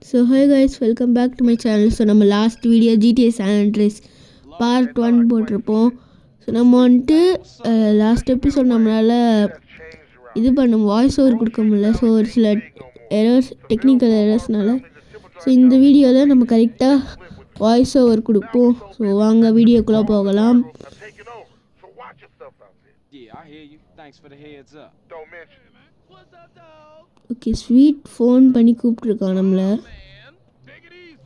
So hi guys, welcome back to my channel. So நம்ம last video GTA San Andreas part 1 போட்டிருப்போம். So நம்ம வந்துட்டு last episode நம்மளால் இது பண்ண வாய்ஸ் ஓவர் கொடுக்க முடியல. ஸோ ஒரு சில எரர்ஸ், டெக்னிக்கல் எரர்ஸ்னால ஸோ இந்த வீடியோவில் நம்ம கரெக்டாக வாய்ஸ் ஓவர் கொடுப்போம். ஸோ வாங்க வீடியோக்குள்ளே போகலாம். ஓகே, ஸ்வீட் ஃபோன் பண்ணி கூப்பிட்ருக்கான் நம்மளை.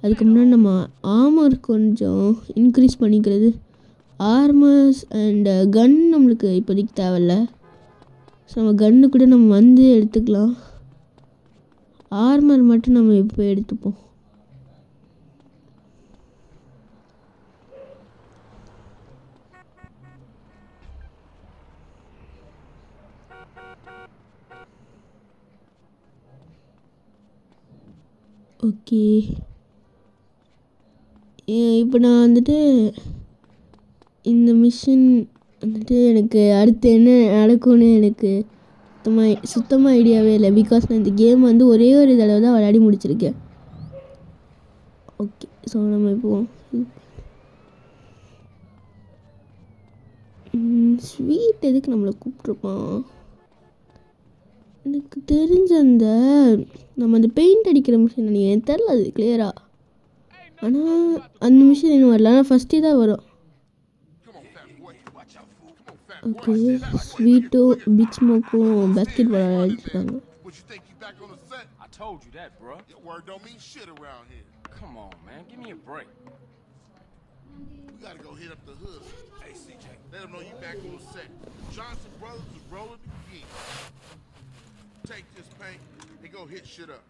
அதுக்கு முன்னாடி நம்ம ஆர்மர் கொஞ்சம் இன்க்ரீஸ் பண்ணிக்கிறது. ஆர்மர்ஸ் அண்ட் கன் நம்மளுக்கு இப்போதைக்கு தேவையில்ல. ஸோ நம்ம கன்னு கூட நம்ம வந்து எடுத்துக்கலாம். ஆர்மர் மட்டும் நம்ம இப்போ எடுத்துப்போம். ஓகே, இப்போ நான் வந்துட்டு இந்த மிஷின் வந்துட்டு எனக்கு அடுத்து என்ன நடக்கும்னு எனக்கு சுத்தமாக ஐடியாவே இல்லை. பிகாஸ் நான் இந்த கேம் வந்து ஒரே ஒரு தடவை தான் விளையாடி முடிச்சிருக்கேன். ஓகே, ஸோ நம்ம இப்போ ஸ்வீட் எதுக்கு நம்மளை கூப்பிட்ருப்பான்? எனக்கு தெரிஞ்ச நம்ம அந்த பெயிண்ட் அடிக்கிற மிஷின் எனக்கு தெரில, அது கிளியராக. ஆனால் அந்த மிஷின் இன்னும் வரல, ஆனால் ஃபஸ்ட்டே தான் வரும். ஓகே, ஸ்வீட்டும் பிக் ஸ்மோக்கும் பேஸ்கெட் பால் விளையாடிருக்காங்க. Take this paint and go hit shit up.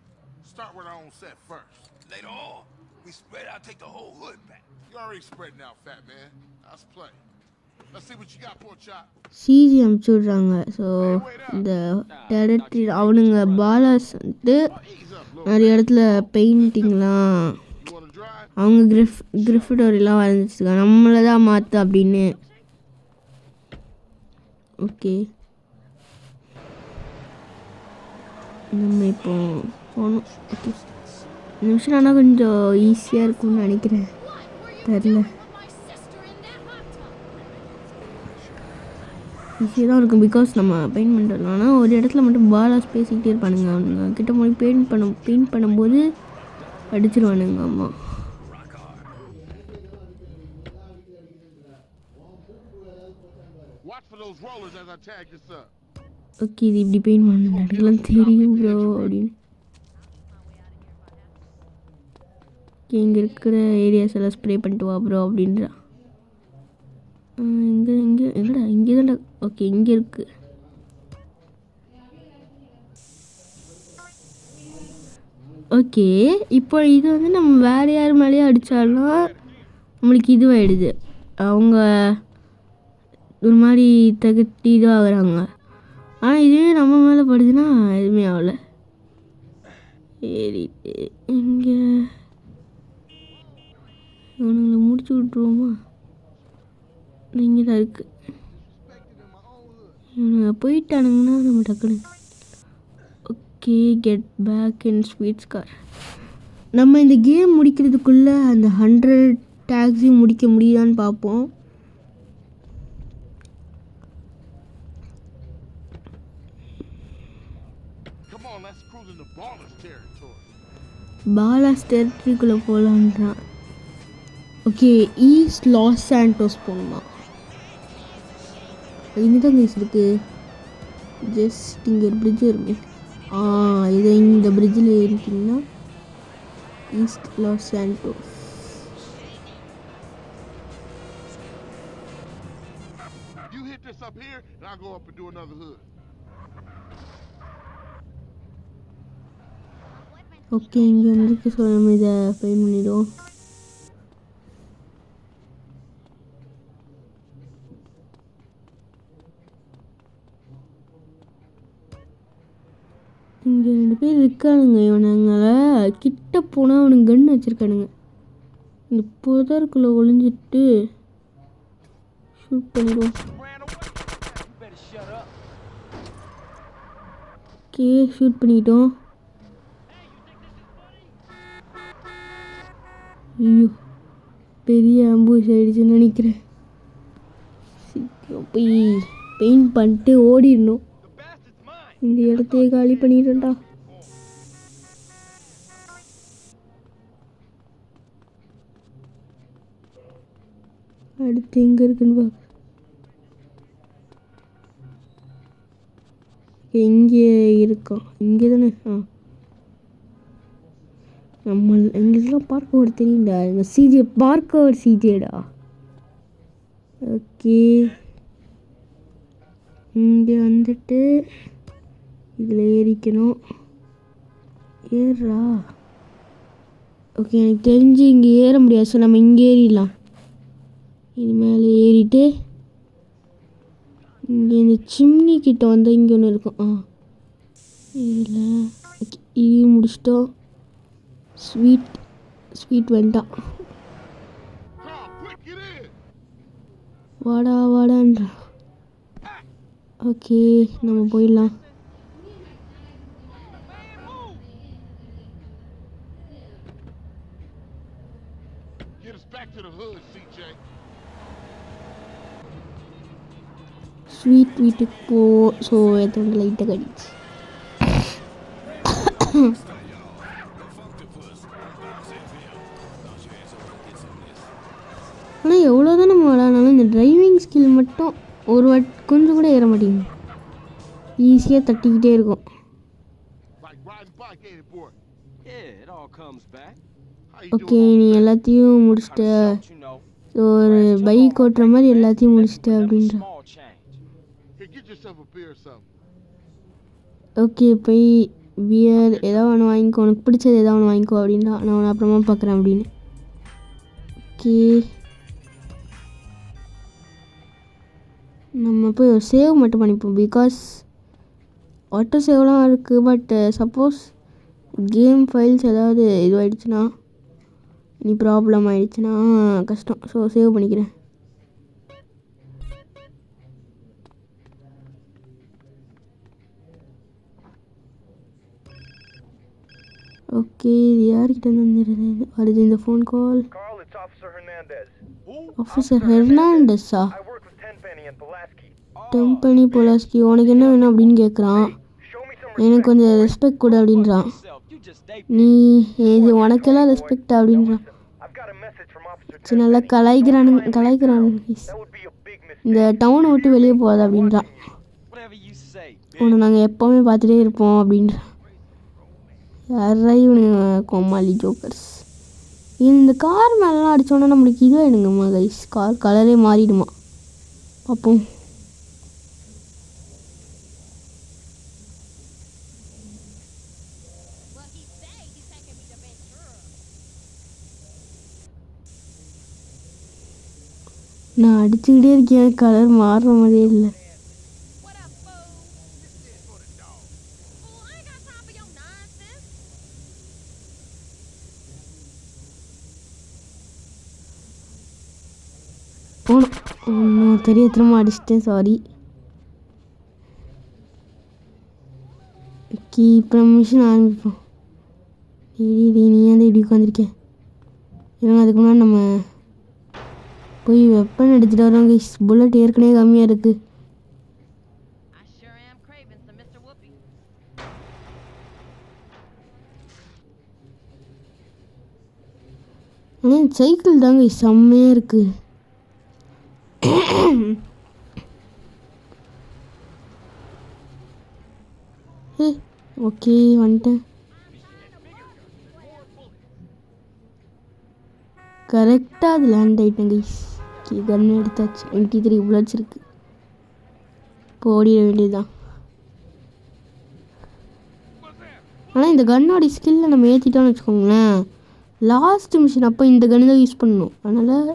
Start with our own set first. Later on, we spread out, take the whole hood back. You already spreading out, fat man. Let's play. Let's see what you got, poor chop. CG அமுச்சு விட்றாங்க. So இந்த டெரக்டரி அவனுங்க பாலாஸ் வந்துட்டு நிறைய இடத்துல பெயிண்டிங்லாம் அவங்க கிரிஃபிடோரிலாம் வரைஞ்சிருக்காங்க. நம்மளை தான் மாற்று அப்படின்னு. ஓகே, நம்ம இப்போ போகணும். ஓகே, இந்த விஷயம் ஆனால் கொஞ்சம் ஈஸியாக இருக்கும்னு நினைக்கிறேன், தெரில. ஈஸியாக தான் இருக்கும் பிகாஸ் நம்ம பெயிண்ட் பண்ணுறோம். ஆனால் ஒரு இடத்துல மட்டும் பாலாஸ் பேசிக்கிட்டே இருப்பானுங்க. அவனுங்க கிட்ட போய் பெயிண்ட் பண்ணும்போது அடிச்சிருவானுங்க. அம்மா ஓகே, இது இப்படி பெயிண்ட் பண்ணலாம் தெரியும் ப்ரோ அப்படின்னு. இங்கே இருக்கிற ஏரியாஸ் எல்லாம் ஸ்ப்ரே பண்ணிட்டு வா ப்ரோ அப்படின்றா. எங்கடா இங்கே தான்டா. ஓகே, இங்கே இருக்கு. ஓகே, இப்போ இது வந்து நம்ம வேறு யார் மேலேயே அடித்தாலும் நம்மளுக்கு இதுவாகிடுது. அவங்க ஒரு மாதிரி தகுத்தி இதுவாகிறாங்க. ஆனால் இதுவே நம்ம மேலே படுதுன்னா எதுவுமே ஆகலை. சரி, இங்கே அவனுங்களை முடிச்சு விட்ருவோமா? இங்கே தான் இருக்குது. இவனுங்க போயிட்டானுங்கன்னா நம்ம டக்குனு. Okay, get back in sweets car. நம்ம இந்த கேம் முடிக்கிறதுக்குள்ளே அந்த 100 டேக்ஸையும் முடிக்க முடியுதான்னு பார்ப்போம். பாலாஸ் டெரிட்டரிக்குள்ளே போகலான்றான். ஓகே, ஈஸ்ட் லாஸ் சாண்டோஸ் போகணுமா? இங்கே தான் கைஸ் இருக்குது. ஜஸ்ட் இங்கே ஒரு பிரிட்ஜ் வருமே. இதை இந்த பிரிட்ஜில் ஏறிட்டிங்கன்னா ஈஸ்ட் லாஸ் சாண்டோஸ். ஓகே, இங்கே வந்துருக்கு. ஸோ நம்ம இதை பெயிண்ட் பண்ணிவிடுவோம். இங்கே 2 பேர் இருக்கானுங்க. இவனுங்களை கிட்ட போனால் அவனுங்க கன்று வச்சுருக்கானுங்க. இந்த புதருக்குள்ளே ஒளிஞ்சிட்டு ஷூட் பண்ணிடுவோம். ஓகே, ஷூட் பண்ணிட்டோம். ஐயோ பெரிய ஆம்பூஷ் ஆகிடுச்சுன்னு நினைக்கிறேன். சீக்கிரம் போய் பெயிண்ட் பண்ணிட்டு ஓடிடணும். இந்த இடத்தையே காலி பண்ணிடுறேன்டா. அடுத்து எங்கே இருக்குன்னு பார்க்க. எங்கே இருக்கோம்? இங்கே தானே. நம்ம எங்களுக்குலாம் பார்க்கவர் தெரியும்டா. எங்கள் சிஜே பார்க்கவர் சிஜேடா. ஓகே இங்கே வந்துட்டு இதில் ஏறிக்கணும். ஏறா. ஓகே எனக்கு தெரிஞ்சு இங்கே ஏற முடியாது. ஸோ நம்ம இங்கே ஏறிடலாம். இது மேலே ஏறிட்டு இங்கே இந்த சிம்னி கிட்ட வந்து இங்கே ஒன்று இருக்கும். இதில் இது முடிச்சிட்டோம். ஸ்வீட் வேண்டாம். வாடா வாடான்ற. ஓகே நம்ம போயிடலாம். ஸ்வீட் வீட்டுக்கு போ. ஸோ எத்தனை லைட்டாக கடிச்சு. ஆனால் எவ்வளோ தான் நம்ம விளாட்னாலும் இந்த டிரைவிங் ஸ்கில் மட்டும் ஒரு கொஞ்சம் கூட ஏற மாட்டேங்குது. ஈஸியாக தட்டிக்கிட்டே இருக்கும். ஓகே நீ எல்லாத்தையும் முடிச்சிட்ட. ஒரு பைக் ஓட்டுற மாதிரி எல்லாத்தையும் முடிச்சிட்ட அப்படின்ற. ஓகே போய் பியர் ஏதாவது ஒன்று வாங்கிக்கோ, உனக்கு பிடிச்சது ஏதாவது ஒன்று வாங்கிக்கோ அப்படின்னா. நான் உன்னை அப்புறமா பார்க்குறேன் அப்படின்னு. ஓகே நம்ம போய் ஒரு சேவ் மட்டும் பண்ணிப்போம். பிகாஸ் ஆட்டோ சேவ்லாம் இருக்குது. பட் சப்போஸ் கேம் ஃபைல்ஸ் ஏதாவது இதுவாகிடுச்சுன்னா, நீ ப்ராப்ளம் ஆகிடுச்சுன்னா கஷ்டம். ஸோ சேவ் பண்ணிக்கிறேன். ஓகே இது யார்கிட்ட வந்துடுது வருது இந்த ஃபோன் கால்? ஆஃபீஸர் ஹெர்னாண்டஸா? டெம்பனி பொலாஸ்கி. உனக்கு என்ன வேணும் அப்படின்னு கேட்குறான். எனக்கு கொஞ்சம் ரெஸ்பெக்ட் கொடு அப்படின்றான். நீ இது உனக்கெல்லாம் ரெஸ்பெக்ட் அப்படின்றான். சரி நல்லா கலாய்க்கிறான். இந்த டவுனை விட்டு வெளியே போகாது அப்படின்றான். உன்னை நாங்கள் எப்போவுமே பார்த்துட்டே இருப்போம் அப்படின்றான். யாரா இவனுங்க கோமாளி ஜோக்கர்ஸ். இந்த கார் மேலாம் அடித்தோன்னா நம்மளுக்கு இதுவாகிடுங்கம்மா கைஸ். கார் கலரே மாறிடுமா பார்ப்போம். நான் அடிச்சுக்கிட்டே இருக்கேன், கலர் மாறுற மாதிரியே இல்லை. ஒன்றும் தெரிய திரும்ப அடிச்சிட்டேன், சாரி. இப்போ மிஷின் ஆரம்பிப்போம். நீ ஏன் இப்படி உட்காந்துருக்கேன்? ஏன்னா அதுக்கு முன்னாடி நம்ம போய் வெப்பன் எடுத்துகிட்டு வரோங்க. புல்லட் ஏற்கனவே கம்மியாக இருக்குது. ஆனால் சைக்கிள் தாங்க செம்மையாக இருக்குது. ஓகே வந்துட்டேன். கரெக்டாக அது லேண்ட் ஆகிட்டேன் கைஸ். கன் எடுத்தாச்சு. 23 புல்லட்ஸ் இருக்குது. இப்போ ஓடிட வேண்டியதுதான். ஆனால் இந்த கன்னோட ஸ்கில்லை நம்ம ஏற்றிட்டோன்னு வச்சுக்கோங்களேன், லாஸ்ட் மிஷின் அப்போ இந்த கன்னு தான் யூஸ் பண்ணணும். அதனால்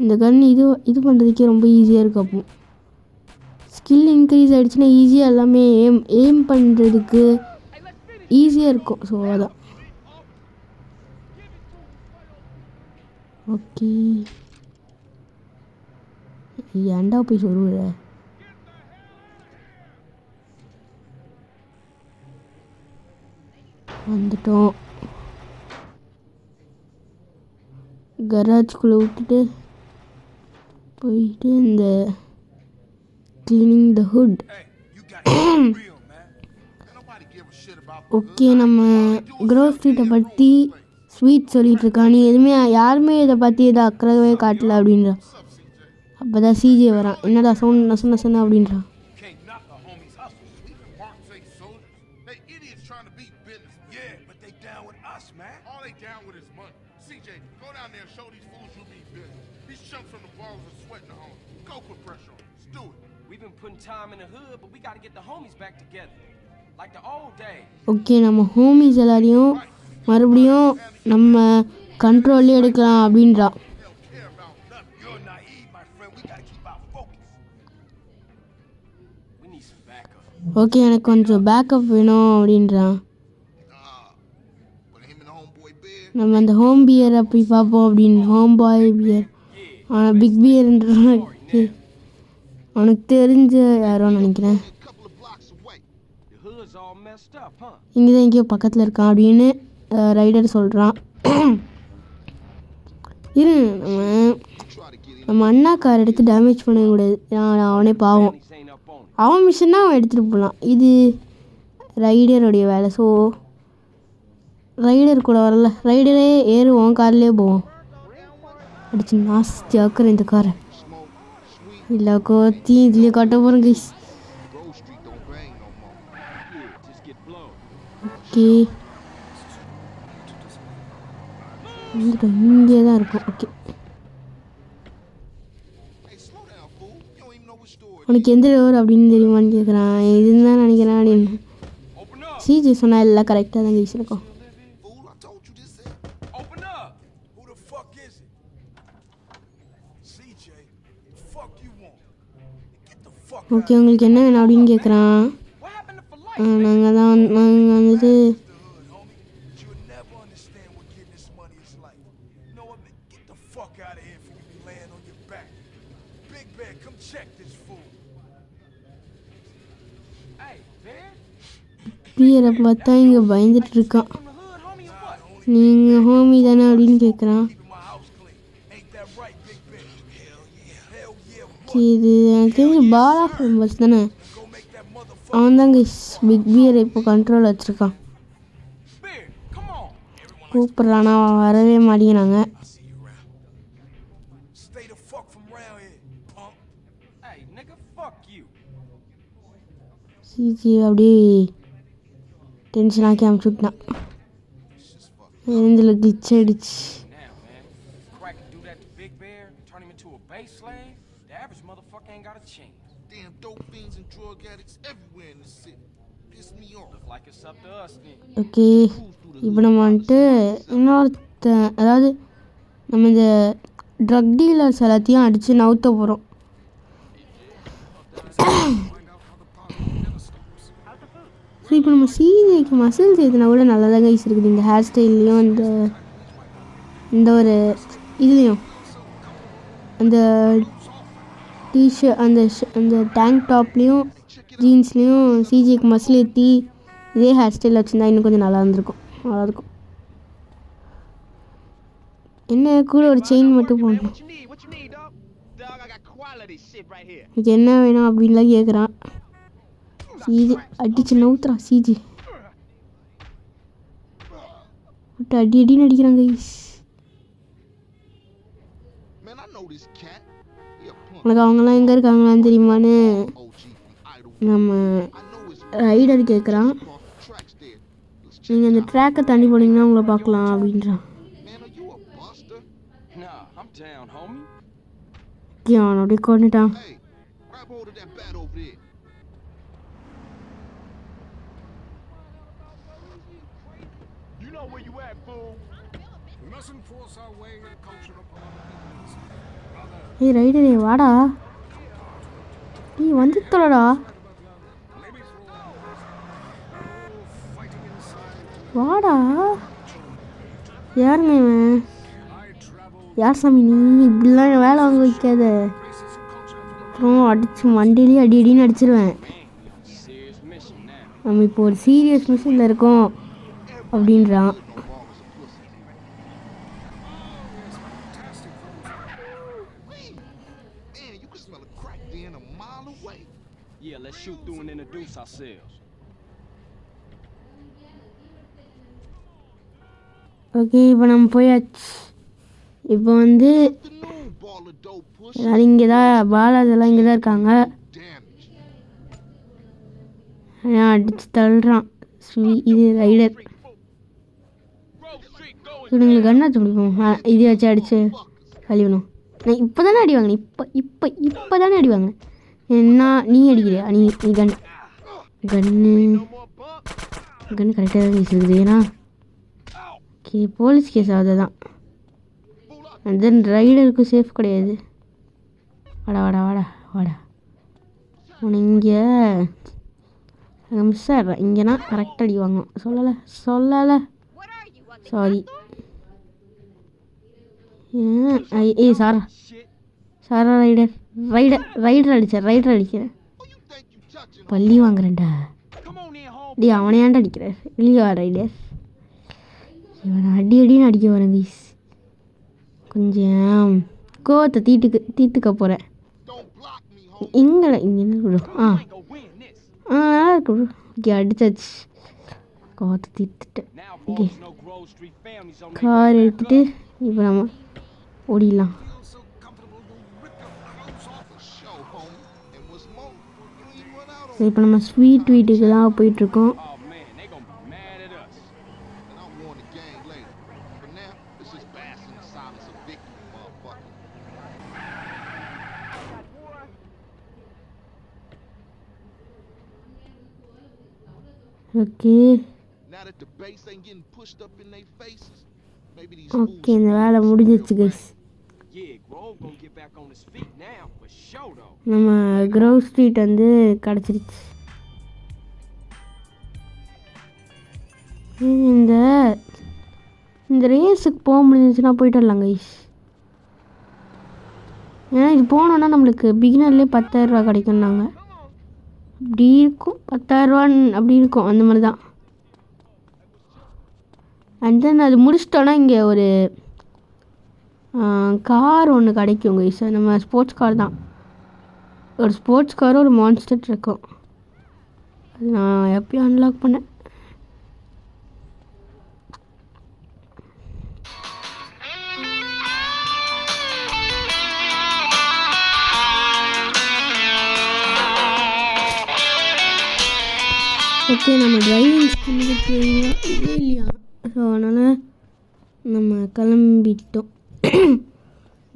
இந்த கன் இது பண்ணுறதுக்கே ரொம்ப ஈஸியாக இருக்குது. அப்போ ஸ்கில் இன்க்ரீஸ் ஆகிடுச்சுன்னா ஈஸியாக எல்லாமே எய்ம் பண்ணுறதுக்கு ஈஸியாக இருக்கும். ஸோ அதான். ஓகே ஏன்டா போய் சொல்லுற? வந்துட்டோம். கராஜ்குள்ளே விட்டுட்டு போயிட்டு இந்த கிளீனிங் த ஹுட். ஓகே, நம்ம க்ரோவ் ஸ்ட்ரீட்டை பற்றி ஸ்வீட் சொல்லிகிட்ருக்கான். நீ எதுவுமே யாருமே இதை பற்றி எதை அக்கறவே காட்டல அப்படின்றான். அப்போ தான் சிஜே வரான். என்னடா சவுண்ட் நசன அப்படின்றான். ஓகே, நம்ம ஹோமிஸ் எல்லாரையும் மறுபடியும் நம்ம கண்ட்ரோல்லே எடுக்கலாம் அப்படின்றா. ஓகே, எனக்கு கொஞ்சம் பேக்கப் வேணும் அப்படின்றான். நம்ம அந்த ஹோம் பியரை போய் பார்ப்போம் அப்படின்னு. ஹோம் பாய் பியர், ஆனால் பிக் பியர்ன்ற அவனுக்கு தெரிஞ்ச யாரோ நினைக்கிறேன். இங்கே தான் எங்கேயோ பக்கத்தில் இருக்கான் அப்படின்னு ரைடர் சொல்கிறான். இரு, நம்ம அண்ணா கார் எடுத்து டேமேஜ் பண்ணக்கூடாது. அவனே பாவம், அவன் மிஷின்னா அவன் எடுத்துகிட்டு போகலாம். இது ரைடருடைய வேலை. ஸோ ரைடர் கூட வரல, ரைடரே ஏறுவோம், கார்லேயே போவோம். அடிச்சு நாஸ்தி ஆக்குறேன் இந்த காரை. இல்லை கோத்தி இதுலேயே காட்ட போகிறேன் கைஸ். ஓகே, இங்கே தான் இருக்கும். ஓகே, உனக்கு எந்த டோர் அப்படின்னு தெரியுமான்னு கேட்குறான். இதுன்னு தான் நினைக்கிறேன் அப்படின்னு. சிஜி சொன்னால் எல்லாம் கரெக்டாக தான் கைஸ் இருக்கும். ஓகே, உங்களுக்கு என்ன வேணும் அப்படின்னு கேட்குறான். நாங்கள் வந்துட்டு பியரை பார்த்தா இங்கே பயந்துட்டு இருக்கான். நீங்கள் ஹோமி தானே அப்படின்னு கேட்குறான். இது எனக்கு தெரிஞ்சு பாலா ஃபேமஸ் தானே, அவன் தாங்க பிக் பியரை இப்போ கண்ட்ரோல் வச்சுருக்கான். கூப்பிட்றானா வரவே மாட்டேங்கிறாங்க. சிஜி அப்படியே டென்ஷன் ஆக்கி அமுச்சுட்டான். இதில் கிளிச் ஆயிடுச்சு. ஓகே, இப்போ நம்ம வந்துட்டு அதாவது நம்ம இந்த ட்ரக் டீலர்ஸ் எல்லாத்தையும் அடித்து நவுத்த போகிறோம். ஸோ இப்போ நம்ம சிஜேக்கு மசில்ஸ் ஏற்றினா கூட நல்லா தான் கைஸ் இருக்குது. இந்த ஹேர் ஸ்டைல்லையும் இந்த ஒரு இதுலேயும் அந்த டிஷர்ட் அந்த டேங்க் டாப்லேயும் ஜீன்ஸ்லேயும் சிஜேக்கு மசில் ஏற்றி இதே ஹேர் ஸ்டைலில் வச்சுருந்தா இன்னும் கொஞ்சம் நல்லா இருந்திருக்கும். நல்லாயிருக்கும். என்ன கூட ஒரு செயின் மட்டும் போடணும். இதுக்கு என்ன வேணும் அப்படின்லாம் கேட்குறான். சிஜி அடிச்சு நவுத்துறா. சிஜி அடி அடின்னு அடிக்கிறாங்க. உனக்கு அவங்கெல்லாம் எங்கே இருக்காங்களான்னு தெரியுமான்னு நம்ம ரைடர் கேட்குறான். நீங்கள் அந்த ட்ராக்கை தாண்டி போனீங்கன்னா உங்களை பார்க்கலாம் அப்படின்றான். அவன் அப்படியே கொண்டுட்டான். ஏய் ரைடரே வாடா, நீ வந்து தொலைடா, வாடா. யாருங்க இவன்? யார் சாமி நீ? இப்படிலாம் வேலை வாங்க வைக்காத. அப்புறம் அடிச்சு மண்டிலேயே அடி அடின்னு அடிச்சிருவேன். நம்ம இப்போ ஒரு சீரியஸ் மிஷனில் இருக்கோம் அப்படின்றான். and introduce ourselves. ஓகே இப்போ நம்ம போயாச்சு. இப்போ வந்து Afternoon, ball of dope push. எல்லாரும் இங்கே தான் பாலாஜெல்லாம் இங்கே தான் இருக்காங்க. Damage. அடிச்சு தள்ளுறான் இது ரைடர். இவனுங்களுக்கு கண்ணாச்சு பிடிக்கும். இது வச்சு அடிச்சு கழிவணும். நான் இப்போ தானே அடி வாங்கினேன். இப்போ தானே அடி வாங்கினேன். என்ன நீ அடிக்கிறியா? நீ கன்று கரெக்டாக தான் வீசுறது. ஏன்னா ஓகே போலீஸ் கேஸ் ஆகுது தான். அண்ட் தென் ரைடருக்கு சேஃப் கிடையாது. வாடா வாடா வாடா வாடா. அவனை இங்கே மிஸ் ஆடுறேன். இங்கேனா கரெக்டாக அடி வாங்கும். சொல்லலை சாரி. ஏய் சாரா ரைடர் அடிக்கிறேன். பள்ளி வாங்குறேன்டா. டே அவனை ஏன்டா அடிக்கிறேன்? இல்லையா ரைடர் இவனை அடின்னு அடிக்க வரேன் கைஸ். கொஞ்சம் கோவத்தை தீர்த்துக்க போகிறேன். இங்கே என்ன விடும்? நல்லா இருக்கு ப்ரோ. ஓகே அடிச்சாச்சு. கோவத்தை தீர்த்துட்டேன். ஓகே கார் எடுத்துகிட்டு இப்போ நம்ம ஓடிடலாம். இப்போ நம்ம ஸ்வீட் வீட்டுக்கு தான் போயிட்டுருக்கோம். ஓகே ஓகே இந்த வேலை முடிஞ்சிச்சு கைஸ். நம்ம க்ரோவ் ஸ்ட்ரீட் வந்து கிடச்சிருச்சு. இந்த ரேஸுக்கு போக முடிஞ்சிச்சுன்னா போயிட்டு வரலாம் கைஸ். ஏன்னா இது போனோன்னா நம்மளுக்கு பிகினர்லேயே 10,000 ரூபா கிடைக்கும்னாங்க. அப்படி இருக்கும் 10,000 ரூபான்னு அப்படி இருக்கும். அந்த மாதிரி தான். அண்ட் தென் அது முடிச்சிட்டோன்னா இங்கே ஒரு கார் ஒன்று கிடைக்கும் கைஸ். நம்ம ஸ்போர்ட்ஸ் கார் தான். ஒரு ஸ்போர்ட்ஸ் காரும் ஒரு மான்ஸ்டர் இருக்கும். அது நான் எப்பயும் அன்லாக் பண்ணேன். ஓகே நம்ம டிரைவிங் ஸ்கில்லுக்கு இதே இல்லையா? ஸோ அதனால் நம்ம கிளம்பிட்டோம்.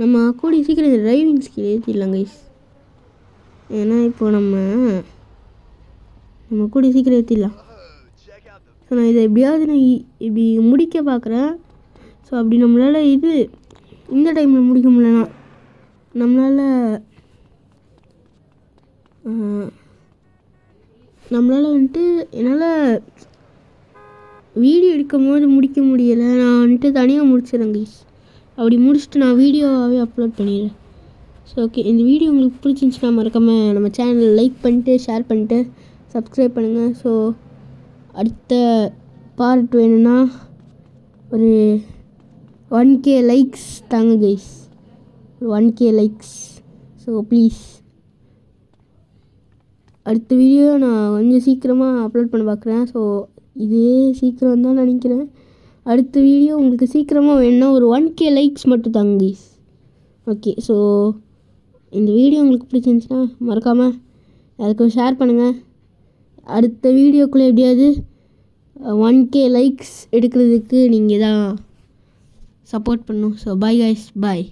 நம்ம கூடிய சீக்கிரம் இந்த டிரைவிங் ஸ்கில் ஏற்றிடலாம் கைஸ். ஏன்னா இப்போ நம்ம கூடிய சீக்கிரம் ஏற்றிடலாம். ஸோ நான் இதை எப்படியாவது நான் இப்படி முடிக்க பார்க்குறேன். ஸோ அப்படி நம்மளால் இந்த டைமில் முடிக்க முடியலனா நம்மளால் வந்துட்டு என்னால் வீடியோ எடுக்கும் போது முடிக்க முடியலை. நான் வந்துட்டு தனியாக முடிச்சிடறேன் கைஸ். அப்படி முடிச்சுட்டு நான் வீடியோவாகவே அப்லோட் பண்ணிடுறேன். ஸோ ஓகே இந்த வீடியோ உங்களுக்கு பிடிச்சிருந்துச்சுன்னா மறக்காமல் நம்ம சேனலை லைக் பண்ணிட்டு ஷேர் பண்ணிட்டு சப்ஸ்கிரைப் பண்ணுங்கள். ஸோ அடுத்த பார்ட் வேணும்னா ஒரு 1K லைக்ஸ் தாங்க கைஸ். ஒரு 1K லைக்ஸ். ஸோ ப்ளீஸ் அடுத்த வீடியோ நான் கொஞ்சம் சீக்கிரமாக அப்லோட் பண்ண பார்க்குறேன். ஸோ இதே சீக்கிரம் தான் நினைக்கிறேன். அடுத்த வீடியோ உங்களுக்கு சீக்கிரமாக வேணும்னா ஒரு 1K லைக்ஸ் மட்டும் தாங்க கைஸ். ஓகே ஸோ இந்த வீடியோ உங்களுக்கு பிடிச்சிருந்துச்சுன்னா மறக்காமல் அதுக்கு ஷேர் பண்ணுங்கள். அடுத்த வீடியோக்குள்ளே எப்படியாவது 1K லைக்ஸ் எடுக்கிறதுக்கு நீங்கள் தான் சப்போர்ட் பண்ணணும். ஸோ பாய் கைஸ், பாய்.